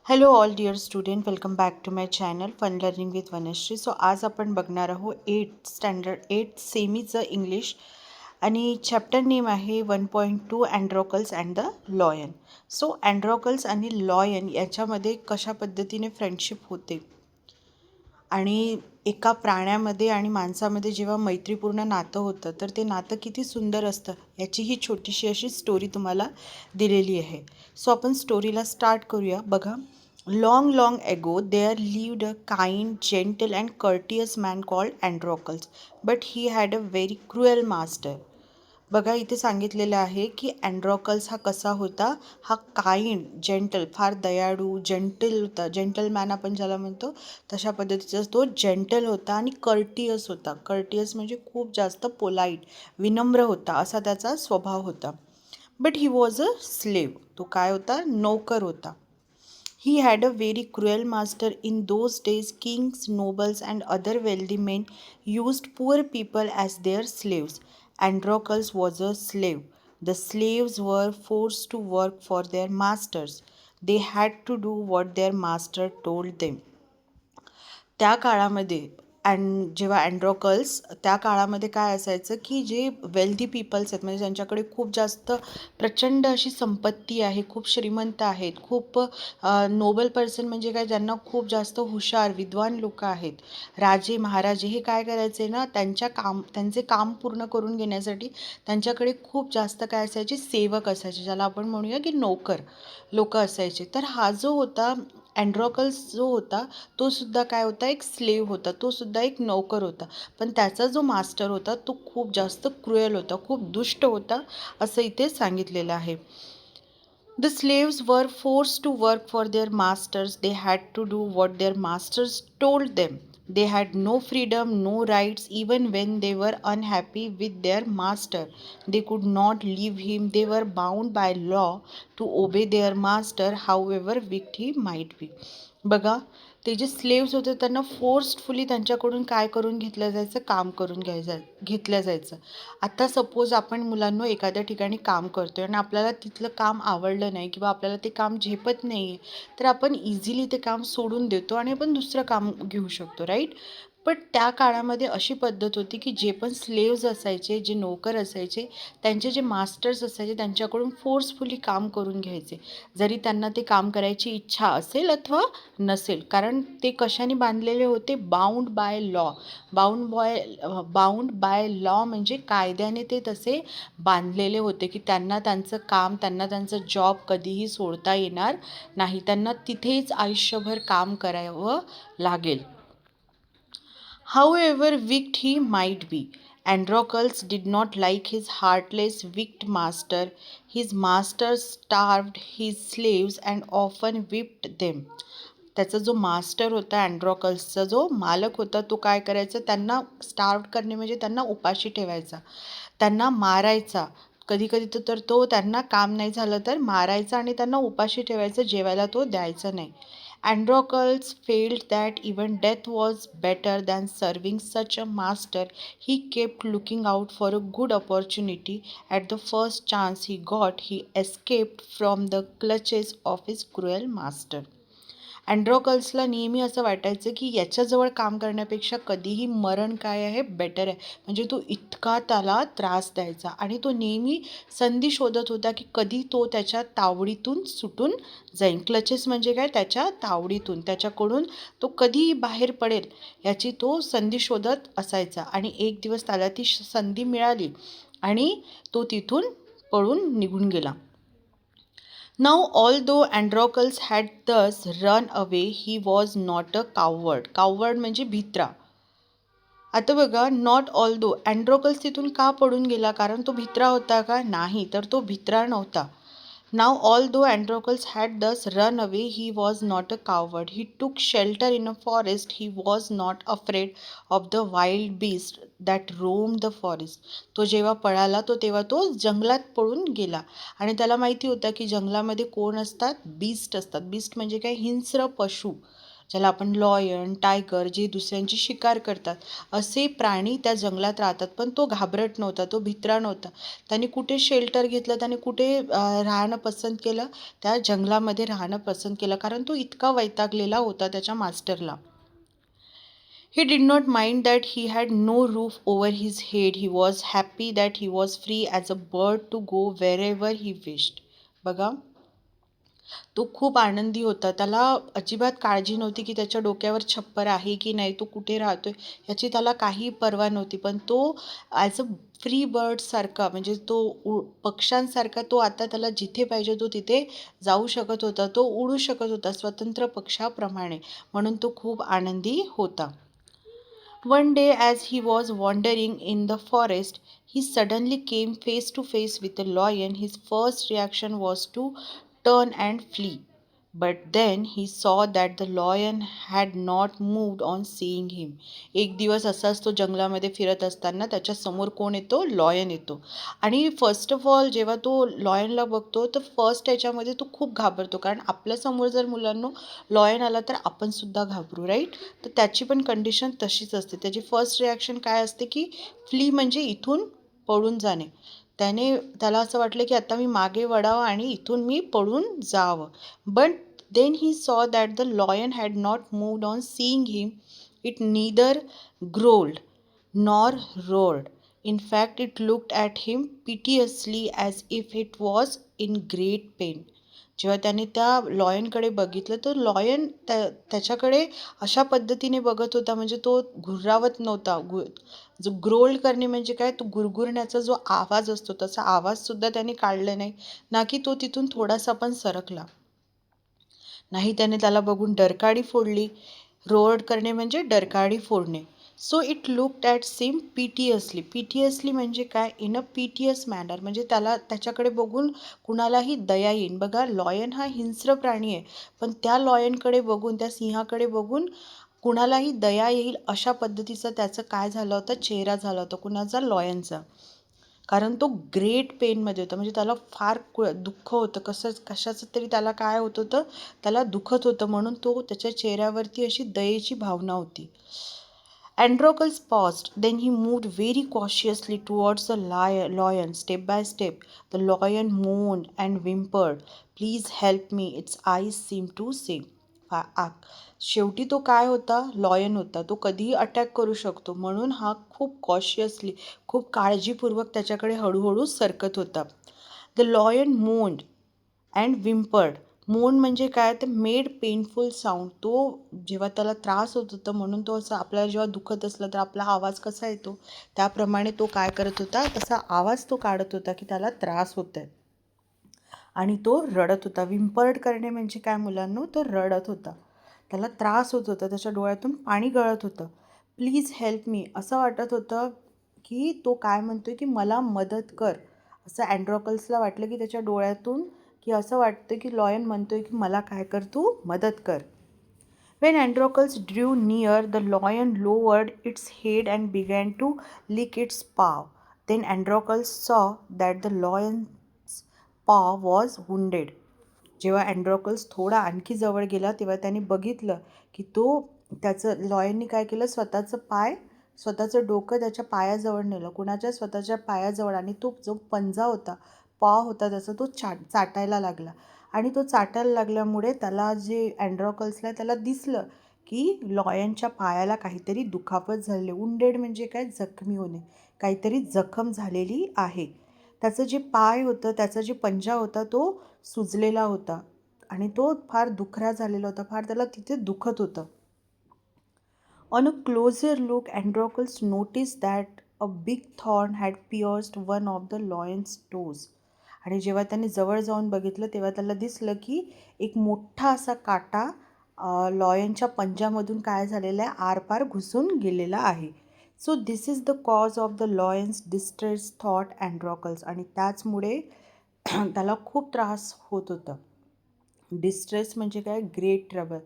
Hello all dear student, welcome back to my channel fun learning with Vanshree. So आज आपण बघणार आहोत 8th सेमीचं इंग्लिश आणि चॅप्टर नेम आहे 1.2 Androcles and the lion. So Androcles आणि लॉयन याच्यामध्ये कशा पद्धतीने फ्रेंडशिप होते आणि एका प्राण्यामध्ये आणि माणसामध्ये जेव्हा मैत्रीपूर्ण नातं होतं तर ते नातं किती सुंदर असतं याची ही छोटीशी अशी स्टोरी तुम्हाला दिलेली आहे. सो आपण स्टोरीला स्टार्ट करूया. बघा, long ago there lived a kind, gentle and courteous man called Androcles, but he had a very cruel master. बघा, इथे सांगितलेलं आहे की अँड्रोकल्स हा कसा होता. हा काइंड, जेंटल, फार दयाळू, जेंटल होता. जेंटलमॅन आपण ज्याला म्हणतो तशा पद्धतीचा तो जेंटल होता आणि कर्टियस होता. कर्टियस म्हणजे खूप जास्त पोलाईट, विनम्र होता, असा त्याचा स्वभाव होता. But he was a slave. तो काय होता? नोकर होता. He had a very cruel master. In those days, kings, nobles, and other wealthy men used poor people as their slaves. Androcles was a slave. The slaves were forced to work for their masters. They had to do what their master told them. त्या काळामध्ये जेव्हा Androcles, त्या काळामध्ये काय असायचं की जे wealthy people's आहेत, म्हणजे ज्यांच्याकडे खूप जास्त प्रचंड अशी संपत्ती आहे, खूप श्रीमंत आहेत, खूप नोबल पर्सन म्हणजे काय, ज्यांना खूप जास्त हुशार विद्वान लोक आहेत, राजे महाराजे, हे काय करायचे ना, त्यांचे काम पूर्ण करून घेण्यासाठी त्यांच्याकडे खूप जास्त काय असायचे, सेवक असायचे, ज्याला आपण म्हणूया की नोकर लोक असायचे. तर हा जो होता अँड्रोकल्स, जो होता तो सुद्धा काय होता, एक स्लेव होता, तो सुद्धा एक नोकर होता. पण त्याचा जो मास्टर होता तो खूप जास्त क्रुएल होता, खूप दुष्ट होता, असं इथे सांगितलेलं आहे. The slaves were forced to work for their masters. They had to do what their masters told them. They had no freedom, no rights. Even when they were unhappy with their master, they could not leave him. They were bound by law to obey their master, however weak he might be. बघा, ते जे slaves होते त्यांना forcefully त्यांच्याकडून काय करून घेतलं जायचं, काम करून घेतलं जायचं. आता सपोज आपण मुलांना एखाद्या ठिकाणी काम करतोय आणि आपल्याला तिथलं काम आवडलं नाही किंवा आपल्याला ते काम झेपत नाही आहे, तर आपण इझिली ते काम सोडून देतो आणि आपण दुसरं काम घेऊ शकतो, राईट. बट त्या काळामध्ये अशी पद्धत होती की जे पण स्लेव्स असायचे, जे नोकर असायचे, त्यांचे जे मास्टर्स असायचे त्यांच्याकडून फोर्सफुली काम करून घ्यायचे, जरी त्यांना ते काम करायची इच्छा असेल अथवा नसेल. कारण ते कशाने बांधलेले होते? Bound by law. Bound by law म्हणजे कायद्याने ते तसे बांधलेले होते की त्यांना त्यांचं काम, त्यांना त्यांचं जॉब कधीही सोडता येणार नाही, त्यांना तिथेच आयुष्यभर काम करावं लागेल. However wicked he might be, Androcles did not like his heartless, wicked master. His master starved his slaves and often whipped them. त्याचा जो मास्टर होता, अँड्रोकल्सचा जो मालक होता, तो काय करायचा, त्यांना स्टार्व्ड करणे म्हणजे त्यांना उपाशी ठेवायचा, त्यांना मारायचा. कधी कधी तर तो त्यांना काम नाही झालं तर मारायचा आणि त्यांना उपाशी ठेवायचं, जेवायला तो द्यायचा नाही. Androcles felt that even death was better than serving such a master. He kept looking out for a good opportunity. At the first chance he got, he escaped from the clutches of his cruel master. अँड्रोकल्सला नेहमी असं वाटायचं की याच्याजवळ काम करण्यापेक्षा कधीही मरण काय आहे, बेटर आहे. म्हणजे तो इतका त्याला त्रास द्यायचा आणि तो नेहमी संधी शोधत होता की कधी तो त्याच्या तावडीतून सुटून जाईल. क्लचेस म्हणजे काय, त्याच्या तावडीतून, त्याच्याकडून तो कधी बाहेर पडेल याची तो संधी शोधत असायचा. आणि एक दिवस त्याला ती संधी मिळाली आणि तो तिथून पळून निघून गेला. Now, although Androcles had thus run away, he was not a coward. Coward म्हणजे भित्रा. आता बघा, नॉट ऑल्दो, अँड्रोकल्स तिथून का पडून गेला? कारण तो भित्रा होता का? नाही, तर तो भित्रा नव्हता. Now, although Androcles had thus run away, he was not a coward. He took shelter in a forest. He was not afraid of the wild beasts that roamed the forest. तो जेव्हा पळाला तेव्हा तो जंगलात पळून गेला आणि त्याला माहिती होतं की जंगलामध्ये कोण असतात? बीस्ट असतात. बीस्ट म्हणजे काय? हिंस्र पशु. ज्याला आपण लॉयन, टायगर, जे दुसऱ्यांची शिकार करतात असे प्राणी त्या जंगलात राहतात. पण तो घाबरट नव्हता, तो भित्रा नव्हता. त्याने कुठे शेल्टर घेतलं, त्याने कुठे राहणं पसंत केलं, त्या जंगलामध्ये राहणं पसंत केलं, कारण तो इतका वैतागलेला होता त्याच्या मास्टरला. He did not mind that he had no roof over his head. He was happy that he was free as a bird to go wherever he wished. बघा, तो खूप आनंदी होता. त्याला अजिबात काळजी नव्हती की त्याच्या डोक्यावर छप्पर आहे की नाही, तो कुठे राहतोय याची त्याला काही पर्वा नव्हती. पण तो ॲज अ फ्री बर्डसारखा, म्हणजे तो पक्ष्यांसारखा, तो आता त्याला जिथे पाहिजे तो तिथे जाऊ शकत होता, तो उडू शकत होता स्वतंत्र पक्षाप्रमाणे. म्हणून तो खूप आनंदी होता. One day, as he was wandering in the forest, he suddenly came face to face with a lion. His first reaction was to turn and flee. But then he saw that the lion had not moved on seeing him. एक दिवस असाच तो जंगलामध्ये फिरत असताना त्याच्या समोर कोण येतो? लॉयन येतो. आणि फर्स्ट ऑफ ऑल जेव्हा तो लॉयनला बघतो तर फर्स्ट याच्यामध्ये तो खूप घाबरतो, कारण आपल्यासमोर जर मुलांनो लॉयन आला तर आपण सुद्धा घाबरू, राईट? तर त्याची पण कंडिशन तशीच असते. त्याची फर्स्ट रिॲक्शन काय असते की फ्ली, म्हणजे इथून पळून जाणे. त्याला असं वाटलं की आता मी मागे वळावं आणि इथून मी पळून जावं. But then he saw that the lion had not moved on seeing him. It neither growled nor roared. In fact, it looked at him piteously as if it was in great pain. जेव्हा त्याने त्या लॉयनकडे बघितलं तर lion त्याच्याकडे अशा पद्धतीने बघत होता, म्हणजे तो घुरावत नव्हता. जो ग्रोल्ड करणे म्हणजे काय, तो गुरगुरण्याचा जो आवाज असतो तसा आवाजसुद्धा त्याने काढला नाही, ना की तो तिथून थोडासा पण सरकला नाही. त्याने त्याला बघून डरकाळी फोडली. रोअर्ड करणे म्हणजे डरकाळी फोडणे. So it looked at him piteously. Piteously म्हणजे काय, इन अ पिटियस मॅनर, म्हणजे त्याच्याकडे बघून कुणालाही दया येईन. बघा, लॉयन हा हिंस्र प्राणी आहे, पण त्या लॉयनकडे बघून, त्या सिंहाकडे बघून कुणालाही दया येईल अशा पद्धतीचा त्याचं काय झालं होतं, चेहरा झाला होता. कुणाचा? लॉयनचा. कारण तो ग्रेट पेनमध्ये होता, म्हणजे त्याला फार दुःख होतं, कशाचं तरी त्याला काय होत होतं, त्याला दुखत होतं, म्हणून तो त्याच्या चेहऱ्यावरती अशी दयेची भावना होती. Androcles paused, then he moved very cautiously towards the lion. Step by step, the lion moaned and whimpered. Please help me, its eyes seemed to say. शेवटी तो काय होता? लॉयन होता. तो कधीही अटॅक करू शकतो, म्हणून हा खूप कॉशियसली, खूप काळजीपूर्वक त्याच्याकडे हळूहळू सरकत होता. The lion moaned and whimpered. Moan म्हणजे काय, तर मेड पेनफुल साऊंड. तो जेव्हा त्याला त्रास होत होता, म्हणून तो असं, आपल्याला जेव्हा दुखत असलं तर आपला आवाज कसा येतो त्याप्रमाणे तो काय करत होता, तसा आवाज तो काढत होता की त्याला त्रास होत आहे, आणि तो रडत होता. विम्पर्ड करणे म्हणजे काय मुलांनो, तो रडत होता, त्याला त्रास होत होता, त्याच्या डोळ्यातून पाणी गळत होतं. प्लीज हेल्प मी, असं वाटत होतं की तो काय म्हणतोय की मला मदत कर. असं अँड्रोकल्सला वाटलं की त्याच्या डोळ्यातून, की असं वाटतं की लॉयन म्हणतोय की मला काय कर, तू मदत कर. When Androcles drew near, the lion lowered its head and began to lick its paw. Then Androcles saw that the lion's paw was wounded. जेव्हा अँड्रोकल्स थोडा आणखी जवळ गेला तेव्हा त्याने बघितलं की त्याचं लॉयननी काय केलं, स्वतःचं डोकं त्याच्या पायाजवळ नेलं. कुणाच्या? स्वतःच्या पायाजवळ. आणि तो जो पंजा होता, पाव होता त्याचा, तो चाटायला लागला. आणि तो चाटायला लागल्यामुळे त्याला, जे अँड्रोकल्सला, त्याला दिसलं की लॉयनच्या पायाला काहीतरी दुखापत झालेली. वुंडेड म्हणजे काय, जखमी होणे, काहीतरी जखम झालेली आहे. त्याचं जे पाय होतं, त्याचा जे पंजा होता तो सुजलेला होता आणि तो फार दुखरा झालेला होता, फार त्याला तिथे दुखत होतं. On a closer look, Androcles notice that a big thorn had pierced one of the lion's toes. आणि जेव्हा त्याने जवळ जाऊन बघितलं तेव्हा त्याला दिसलं की एक मोठा असा काटा लॉयनच्या पंजामधून काय झालेला आहे, आरपार घुसून गेलेला आहे. So this is the cause of the lion's distress, thought Androcles. आणि त्याचमुळे त्याला खूप त्रास होत होता. डिस्ट्रेस म्हणजे काय, ग्रेट ट्रबल.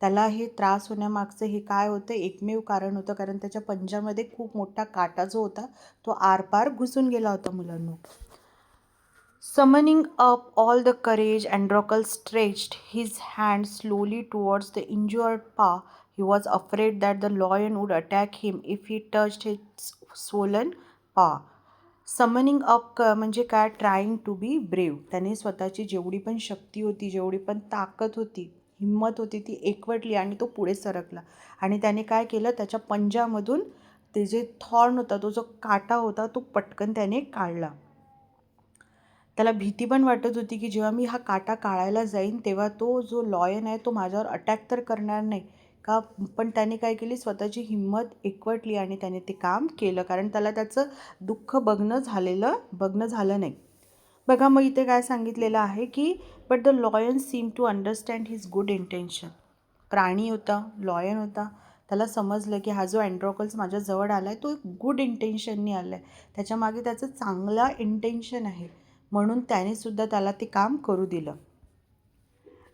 त्याला हे त्रास होण्यामागचं हे काय होतं, एकमेव कारण होतं, कारण त्याच्या पंजामध्ये खूप मोठा काटा जो होता तो आरपार घुसून गेला होता मुलांनो. Summoning up all the courage, Andronicus stretched his hand slowly towards the injured paw. He was afraid that the lion would attack him if he touched its swollen paw. Summoning up म्हणजे काय, trying to be brave. त्याने स्वतःची जेवढी पण शक्ती होती, जेवढी पण ताकद होती, हिंमत होती, ती एकवटली आणि तो पुढे सरकला. आणि त्याने काय केलं, त्याच्या पंजामधून ते जे थॉर्न होता, तो जो काटा होता, तो पटकन त्याने काढला. त्याला भीती पण वाटत होती की जेव्हा मी हा काटा काढायला जाईन तेव्हा तो जो लॉयन आहे तो माझ्यावर अटॅक तर करणार नाही का. पण त्याने काय केली, स्वतःची हिंमत एकवटली आणि त्याने ते काम केलं, कारण त्याला त्याचं दुःख बघणं झालं नाही. बघा, मग इथे काय सांगितलेलं आहे की but the lion seem to understand his good intention. प्राणी होता, लॉयन होता, त्याला समजलं की हा जो अँड्रोकल्स माझ्याजवळ आला आहे तो गुड इंटेन्शननी आला आहे, त्याच्यामागे त्याचं चांगला इंटेन्शन आहे, म्हणून त्यानेसुद्धा त्याला ते काम करू दिलं.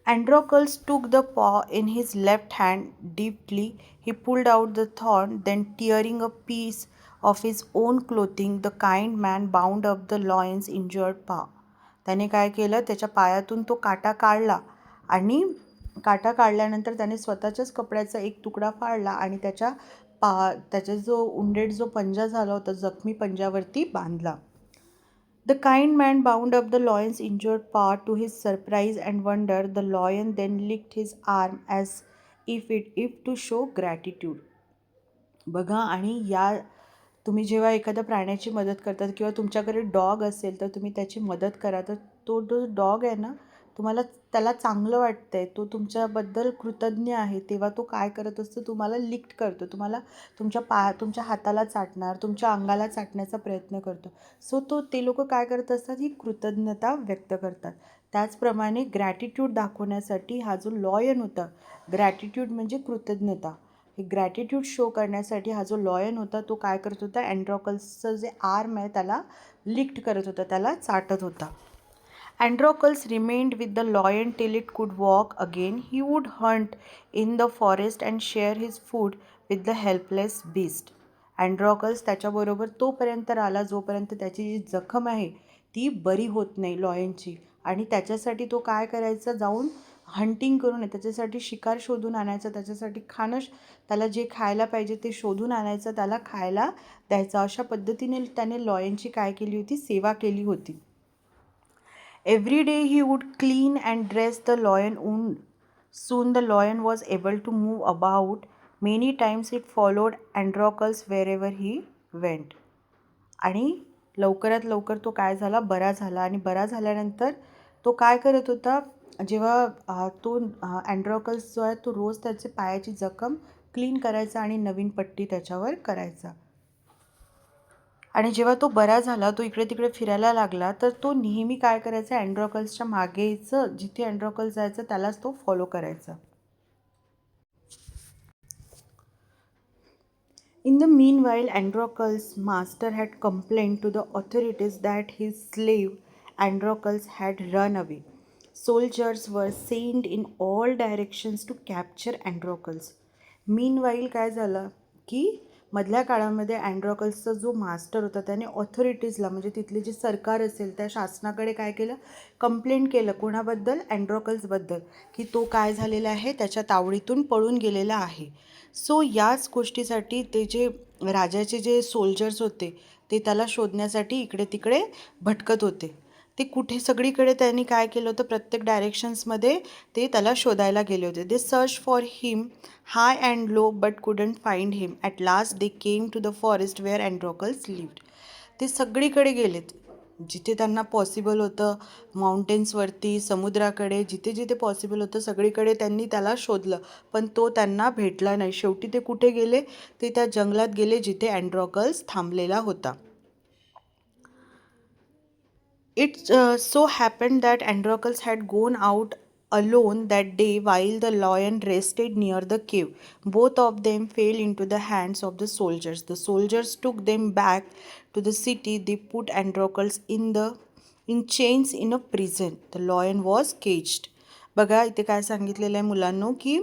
Androcles took the paw in his left hand deeply. He pulled out the thorn, then tearing a piece of his own clothing, the kind man bound up the lion's injured paw. त्याने काय केलं, त्याच्या पायातून तो काटा काढला आणि काटा काढल्यानंतर त्याने स्वतःच्याच कपड्याचा एक तुकडा फाडला आणि त्याचा जो उंडेड जो पंजा झाला होता, जखमी पंजावरती बांधला. The kind man bound up the lion's injured paw. To his surprise and wonder, the lion then licked his arm as if to show gratitude. बघा, आणि तुम्ही जेव्हा एखाद्या प्राण्याची मदत करतात किंवा तुमच्याकडे डॉग असेल तर तुम्ही त्याची मदत करा, तर तो जो डॉग आहे ना, त्याला चांगलं वाटतं आहे, तो तुमच्याबद्दल कृतज्ञ आहे, तेव्हा तो काय करत असतो, तुम्हाला लिक्ट करतो, तुम्हाला तुमच्या हाताला चाटणार, तुमच्या अंगाला चाटण्याचा प्रयत्न करतो. सो ते लोक काय करत असतात, ही कृतज्ञता व्यक्त करतात. त्याचप्रमाणे ग्रॅटिट्यूड दाखवण्यासाठी हा जो लॉयन होता, ग्रॅटिट्यूड म्हणजे कृतज्ञता, हे ग्रॅटिट्यूड शो करण्यासाठी हा जो लॉयन होता तो काय करत होता, अँड्रोकल्सचं जे आर्म आहे त्याला लिक्ट करत होता, त्याला चाटत होता. Androcles remained with the lion till it could walk again. He would hunt in the forest and share his food with the helpless beast. Androcles त्याच्याबरोबर तोपर्यंत राहिला जोपर्यंत त्याची जी जखम आहे ती बरी होत नाही लॉयनची, आणि त्याच्यासाठी तो काय करायचा, जाऊन हंटिंग करून त्याच्यासाठी शिकार शोधून आणायचं, त्याच्यासाठी त्याला जे खायला पाहिजे ते शोधून आणायचं, त्याला खायला द्यायचं. अशा पद्धतीने त्याने लॉयनची काय केली होती, सेवा केली होती. Every day he would clean and dress the lion wound. Soon the lion was able to move about. Many times it followed Androcles wherever he went. आणि लवकरात लवकर तो काय झाला, बरा झाला. आणि बरा झाल्यानंतर तो काय करत होता, जेव्हा तो अँड्रोकल्स जो आहे तो रोज त्याचे पायाची जखम क्लीन करायचा आणि नवीन पट्टी त्याच्यावर करायचा. आणि जेव्हा तो बरा झाला, तो इकडे तिकडे फिरायला लागला, तर तो नेहमी काय करायचा, अँड्रोकल्सच्या मागेचं, जिथे अँड्रोकल्स जायचं त्यालाच तो फॉलो करायचा. In the meanwhile, Androcles' master had complained to the authorities that his slave Androcles had run away. Soldiers were sent in all directions to capture Androcles. Meanwhile काय झालं की मधल्या काळामध्ये अँड्रोकल्सचा जो मास्टर होता त्याने ऑथॉरिटीजला, म्हणजे तिथले जे सरकार असेल त्या शासनाकडे काय केलं, कंप्लेंट केलं. कोणाबद्दल, अँड्रोकल्सबद्दल, की तो काय झालेला आहे, त्याच्या तावडीतून पळून गेलेला आहे. सो याच गोष्टीसाठी ते जे राजाचे जे सोल्जर्स होते ते त्याला शोधण्यासाठी इकडे तिकडे भटकत होते. ते कुठे सगळीकडे त्यांनी काय केलं होतं, प्रत्येक डायरेक्शन्समध्ये ते त्याला शोधायला गेले होते. They search for him high and low but couldn't find him. At last they came to the forest where Androcles lived. ते सगळीकडे गेलेत, जिथे त्यांना पॉसिबल होतं, माउंटेन्सवरती, समुद्राकडे, जिथे जिथे पॉसिबल होतं सगळीकडे त्यांनी त्याला शोधलं, पण तो त्यांना भेटला नाही. शेवटी ते कुठे गेले, ते त्या जंगलात गेले जिथे अँड्रोकल्स थांबलेला होता. It so happened that Androcles had gone out alone that day while the lion rested near the cave. Both of them fell into the hands of the soldiers. The soldiers took them back to the city. They put Androcles in chains in a prison. The lion was caged. बघा, इथे काय सांगितलेलं आहे मुलांनो, की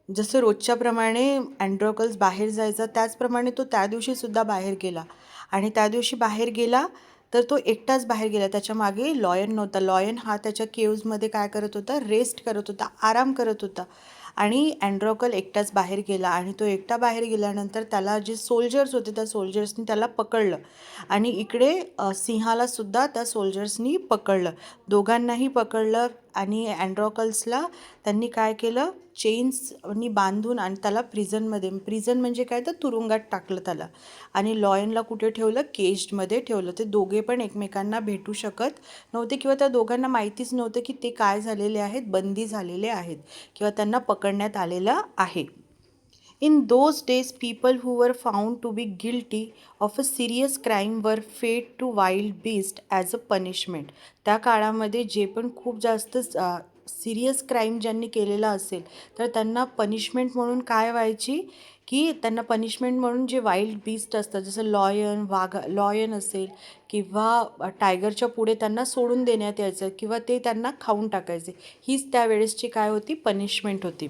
जसं रोजच्याप्रमाणे Androcles बाहेर जायचा त्याचप्रमाणे तो त्या दिवशीसुद्धा बाहेर गेला. आणि त्या दिवशी बाहेर गेला तर तो एकटाच बाहेर गेला. त्याच्या मागे लॉयन नव्हता. लॉयन हा त्याच्या केव्जमध्ये काय करत होता, रेस्ट करत होता, आराम करत होता. आणि अँड्रोकल एकटाच बाहेर गेला आणि तो एकटा बाहेर गेल्यानंतर त्याला जे सोल्जर्स होते त्या सोल्जर्सनी त्याला पकडलं आणि इकडे सिंहालासुद्धा त्या सोल्जर्सनी पकडलं. दोघांनाही पकडलं आणि अँड्रोकल्सला त्यांनी काय केलं, चेन्सनी बांधून आणि त्याला प्रिझन म्हणजे काय, तर तुरुंगात टाकलं त्याला. आणि लॉयनला कुठे ठेवलं, केजमध्ये ठेवलं. ते दोघे पण एकमेकांना भेटू शकत नव्हते किंवा त्या दोघांना माहितीच नव्हतं की ते काय झालेले आहेत, बंदी झालेले आहेत किंवा त्यांना पकडण्यात आलेलं आहे. In those days, people who were found to be guilty of a serious crime were fed to wild beasts as a punishment. त्या काळामध्ये जे पण खूप जास्त सिरियस क्राईम ज्यांनी केलेला असेल तर त्यांना पनिशमेंट म्हणून काय व्हायची, की त्यांना पनिशमेंट म्हणून जे वाईल्ड बीस्ट असतात जसं लॉयन असेल किंवा टायगरच्या पुढे त्यांना सोडून देण्यात यायचं किंवा ते त्यांना खाऊन टाकायचे. हीच त्यावेळेसची काय होती, पनिशमेंट होती.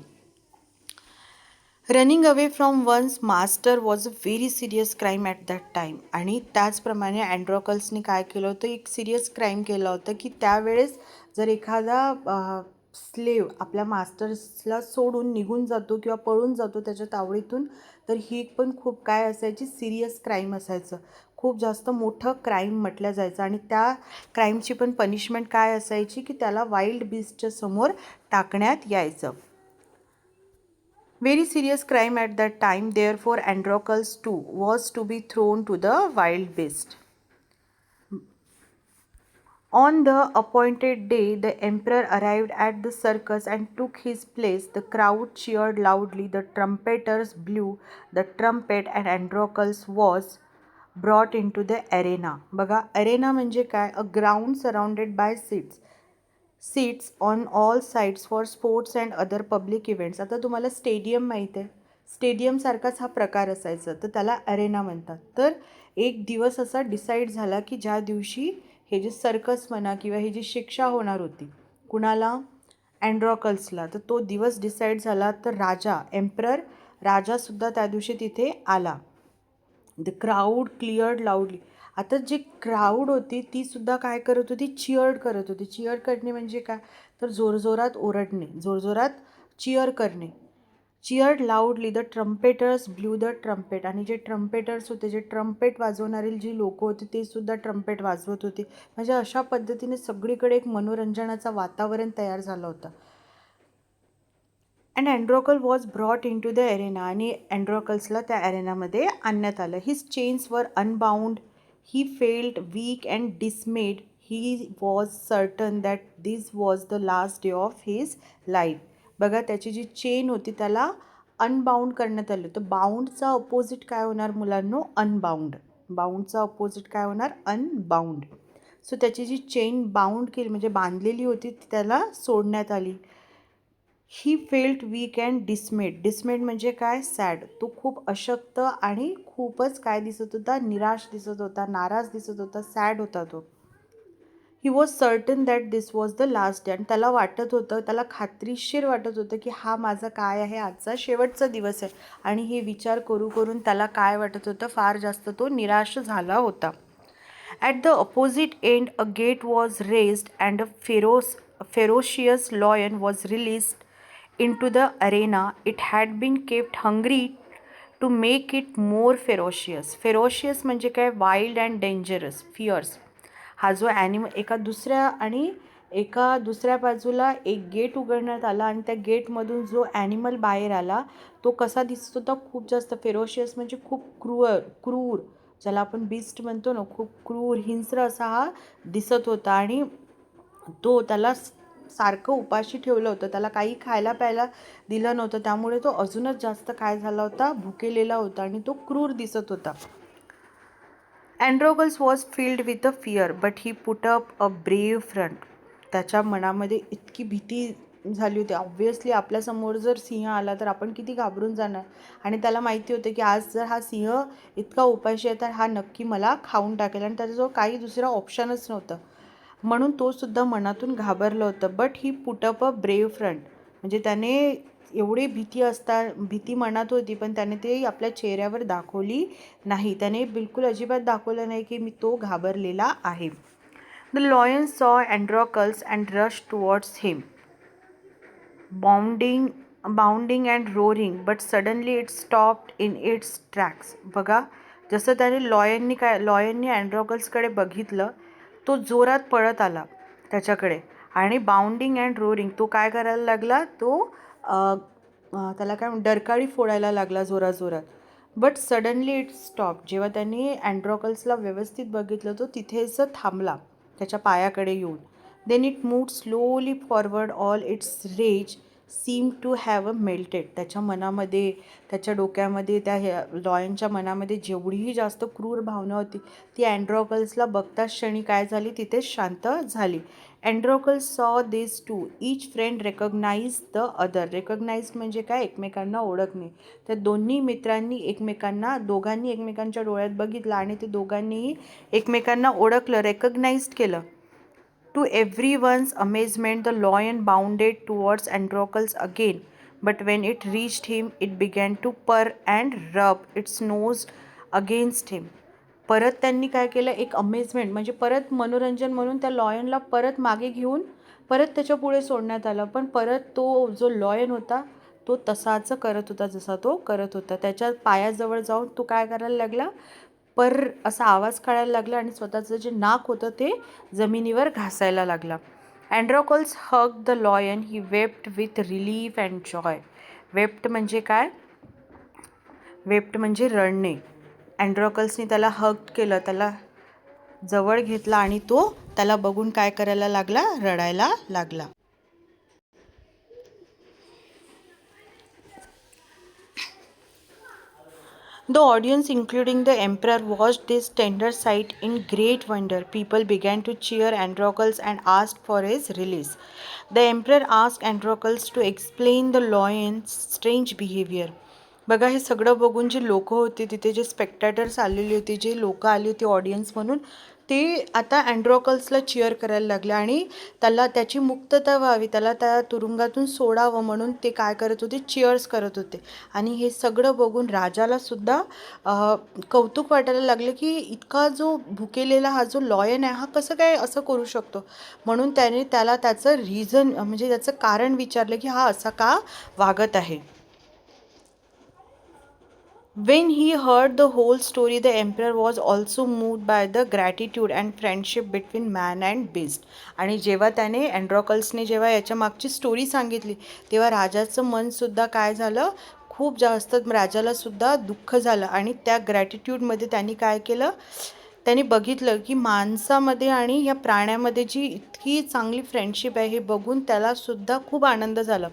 Running away from one's master was a very serious crime at that time. आणि त्याचप्रमाणे अँड्रोकल्सनी काय केलं होतं, एक सिरियस क्राईम केलं होतं की त्यावेळेस जर एखादा स्लेव आपल्या मास्टर्सला सोडून निघून जातो किंवा पळून जातो त्याच्या तावडीतून, तर ही पण खूप काय असायची, सिरियस क्राईम असायचं, खूप जास्त मोठं क्राईम म्हटलं जायचं. आणि त्या क्राईमची पण पनिशमेंट काय असायची की त्याला वाईल्ड बीस्टच्या समोर टाकण्यात यायचं. Very serious crime at that time, therefore Androcles too was to be thrown to the wild beast. On the appointed day, the emperor arrived at the circus and took his place. The crowd cheered loudly, the trumpeters blew the trumpet and Androcles was brought into the arena. बघा, arena म्हणजे काय, a ground surrounded by seats on all sides for sports and other public events. आता तुम्हाला stadium माहीत आहे, स्टेडियमसारखाच हा प्रकार असायचा, तर त्याला अरेना म्हणतात. तर एक दिवस असा डिसाईड झाला की ज्या दिवशी हे जे सर्कस म्हणा किंवा ही जी शिक्षा होणार होती कुणाला, अँड्रोकल्सला, तर तो दिवस डिसाईड झाला. तर राजासुद्धा त्या दिवशी तिथे आला. The crowd cleared लाऊडली. आता जी क्राऊड होती ती सुद्धा काय करत होती, चिअर्ड करत होती. चिअर करणे म्हणजे काय, तर जोरजोरात ओरडणे, जोरजोरात चिअर करणे. Cheered loudly, the trumpeters blew the trumpet. आणि जे ट्रम्पेटर्स होते, जे ट्रम्पेट वाजवणारी जी लोकं होती ते सुद्धा ट्रम्पेट वाजवत होते. म्हणजे अशा पद्धतीने सगळीकडे एक मनोरंजनाचं वातावरण तयार झालं होतं. And Androcles was brought in to the arena. आणि अँड्रोकल्सला त्या अरेनामध्ये आणण्यात आलं. His chains were unbound. He felt weak and dismayed. He was certain that this was the last day of his life. बघा, त्याची जी चेन होती त्याला अनबाउंड करण्यात आलं. तर बाउंडचा अपोजिट काय होणार मुलांनो, अनबाउंड. बाउंडचा अपोजिट काय होणार, अनबाउंड. सो त्याची जी चेन बाउंड केली म्हणजे बांधलेली होती ती त्याला सोडण्यात आली. He felt weak and dismayed म्हणजे काय, सॅड. तो खूप अशक्त आणि खूपच काय दिसत होता, निराश दिसत होता, नाराज दिसत होता, सॅड होता तो. ही was certain that this was the last day. आणि त्याला वाटत होतं, त्याला खात्रीशीर वाटत होतं की हा माझा काय आहे, आजचा शेवटचा दिवस आहे. आणि हे विचार करून त्याला काय वाटत होतं, फार जास्त तो निराश झाला होता. At the opposite end a gate was raised and a ferocious lion was released into the arena. It had been kept hungry to make it more ferocious. Ferocious म्हणजे काय, वाईल्ड अँड डेंजरस, फिअर्स. हा जो एका दुसऱ्या बाजूला एक gate उघडण्यात आला आणि त्या गेटमधून जो ॲनिमल बाहेर आला तो कसा दिसत होता, खूप जास्त फेरोशियस म्हणजे खूप क्रूर, ज्याला आपण बीस्ट म्हणतो ना, खूप क्रूर, हिंस्र असा हा दिसत होता. आणि तो त्याला सारखं उपाशी ठेवलं होतं, त्याला काही खायला प्यायला दिलं नव्हतं, त्यामुळे तो अजूनच जास्त काय झाला होता, भुकेलेला होता आणि तो क्रूर दिसत होता. Androcles was filled with a fear but he put up a brave front. त्याच्या मनामध्ये इतकी भीती झाली होती. ऑब्व्हियसली आपल्यासमोर जर सिंह आला तर आपण किती घाबरून जाणार. आणि त्याला माहिती होतं की आज जर हा सिंह इतका उपाशी आहे तर हा नक्की मला खाऊन टाकेल आणि त्याच्याजवळ काही दुसरं ऑप्शनच नव्हतं. म्हणून तो सुद्धा मनातून घाबरलं होतं. But he put up a brave front म्हणजे त्याने एवढी भीती मनात होती, पण त्याने ते आपल्या चेहऱ्यावर दाखवली नाही. त्याने बिलकुल अजिबात दाखवलं नाही की मी तो घाबरलेला आहे. The lion saw Androcles and rush towards him, bounding and roaring, but suddenly it stopped in its tracks. बघा, जसं त्याने लॉयननी अँड्रोकल्सकडे बघितलं, तो जोरात पळत आला त्याच्याकडे आणि बाउंडिंग अँड रोरिंग, तो काय करायला लागला, तो त्याला काय डरकाळी फोडायला लागला जोरात. But suddenly it stop. जेव्हा त्यांनी अँड्रोकल्सला व्यवस्थित बघितलं, तो तिथेच थांबला त्याच्या पायाकडे येऊन. Then it moved slowly forward. All its rage seem to have melted. त्याच्या मनामध्ये, त्याच्या डोक्यामध्ये, त्या लॉयनच्या मनामध्ये जेवढीही जास्त क्रूर भावना होती ती अँड्रोकल्सला बघताच क्षणी काय झाली, तिथेच शांत झाली. Androcles saw this too. Each friend recognise the other. Recognise म्हणजे काय, एकमेकांना ओळखणे. त्या दोघांनी एकमेकांच्या डोळ्यात बघितलं आणि ते दोघांनीही एकमेकांना ओळखलं, रेकग्नाइज्ड केलं. To everyone's amazement, the lion bounded towards Androcles again, but when it reached him, it began to purr and rub its nose against him. परत त्यांनी काय केलं, एक अमेजमेंट म्हणजे परत मनोरंजन म्हणून त्या लॉयनला परत मागे घेऊन परत त्याच्या पुढे सोडण्यात आलं. पण परत तो जो लॉयन होता तो तसाच करत होता जसा तो करत होता. त्याच्या पायाजवळ जाऊन तो काय करायला लागला, पर असा आवाज काढायला लागला आणि स्वतःचं जे नाक होतं ते जमिनीवर घासायला लागला. Androcles hug the lion. He wept with relief and joy. Wept म्हणजे काय, वेप्ट म्हणजे रडणे. अँड्रोकल्सनी त्याला हग केलं, त्याला जवळ घेतला आणि तो त्याला बघून काय करायला लागला, रडायला लागला. The audience, including the emperor, watched this tender sight in great wonder. People began to cheer Androcles and asked for his release. The emperor asked Androcles to explain the lion's strange behavior. बघा, हे सगळं बघून जी लोकं होती तिथे, जे स्पेक्टॅटर्स आलेली होती, जे लोकं आली होती ऑडियन्स म्हणून, ते आता अँड्रोकल्सला चिअर करायला लागले आणि त्याची मुक्तता व्हावी, त्याला त्या तुरुंगातून सोडावं म्हणून ते काय करत होते, चिअर्स करत होते. आणि हे सगळं बघून राजालासुद्धा कौतुक वाटायला लागलं की इतका जो भुकेलेला हा जो लॉयन आहे हा कसं काय असं करू शकतो. म्हणून त्याने त्याला त्याचं रिझन म्हणजे त्याचं कारण विचारलं की हा असा का वागत आहे. When he heard the whole story, the emperor was also moved by the gratitude and friendship between man and beast. आणि जेव्हा त्याने अँड्रोकल्सने जेव्हा याच्या मागची स्टोरी सांगितली तेव्हा राजाचं मनसुद्धा काय झालं, खूप जास्त राजालासुद्धा दुःख झालं. आणि त्या ग्रॅटिट्यूडमध्ये त्यांनी काय केलं, त्यांनी बघितलं की माणसामध्ये आणि या प्राण्यामध्ये जी इतकी चांगली फ्रेंडशिप आहे हे बघून त्यालासुद्धा खूप आनंद झाला.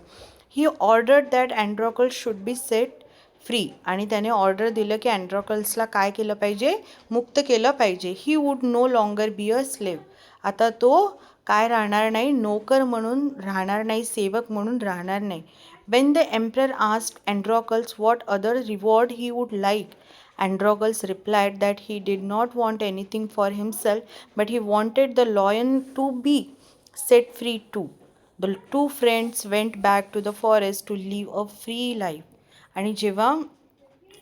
He ordered that Androcles should be set free. आणि त्याने ऑर्डर दिलं की अँड्रोकल्सला काय केलं पाहिजे, मुक्त केलं पाहिजे. He would no longer be a slave. आता तो काय राहणार नाही, नोकर म्हणून राहणार नाही, सेवक म्हणून राहणार नाही. When the emperor asked Androcles what other reward he would like, Androcles replied that he did not want anything for himself, but he wanted the lion to be set free too. The two friends went back to the forest to live a free life. आणि जेव्हा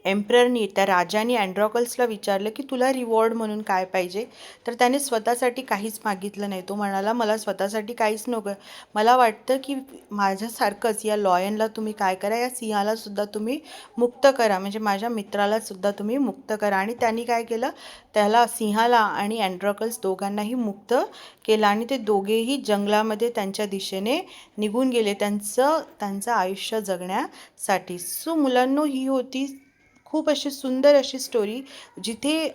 एम्पररनी, त्या राजाने अँड्रोकल्सला विचारलं की तुला reward म्हणून काय पाहिजे, तर त्याने स्वतःसाठी काहीच मागितलं नाही. तो म्हणाला मला स्वतःसाठी काहीच नको, मला वाटतं की माझ्यासारखंच या लॉयनला तुम्ही काय करा, या सिंहालासुद्धा तुम्ही मुक्त करा, म्हणजे माझ्या मित्रालासुद्धा तुम्ही मुक्त करा. आणि त्यांनी काय केलं, त्याला, सिंहाला आणि अँड्रोकल्स दोघांनाही मुक्त केलं आणि ते दोघेही जंगलामध्ये त्यांच्या दिशेने निघून गेले त्यांचं आयुष्य जगण्यासाठी. सो मुलांनो, ही होती खूप अशी सुंदर अशी स्टोरी जिथे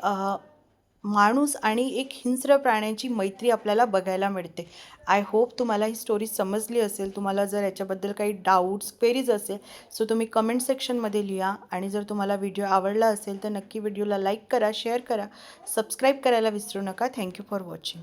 माणूस आणि एक हिंस्र प्राण्याची मैत्री आपल्याला बघायला मिळते. आय होप तुम्हाला ही स्टोरी समजली असेल. तुम्हाला जर याच्याबद्दल काही डाऊट्स, क्वेरीज असेल सो तुम्ही कमेंट सेक्शनमध्ये लिहा. आणि जर तुम्हाला व्हिडिओ आवडला असेल तर नक्की व्हिडिओला लाईक करा, शेअर करा, सबस्क्राईब करायला विसरू नका. Thank you for watching.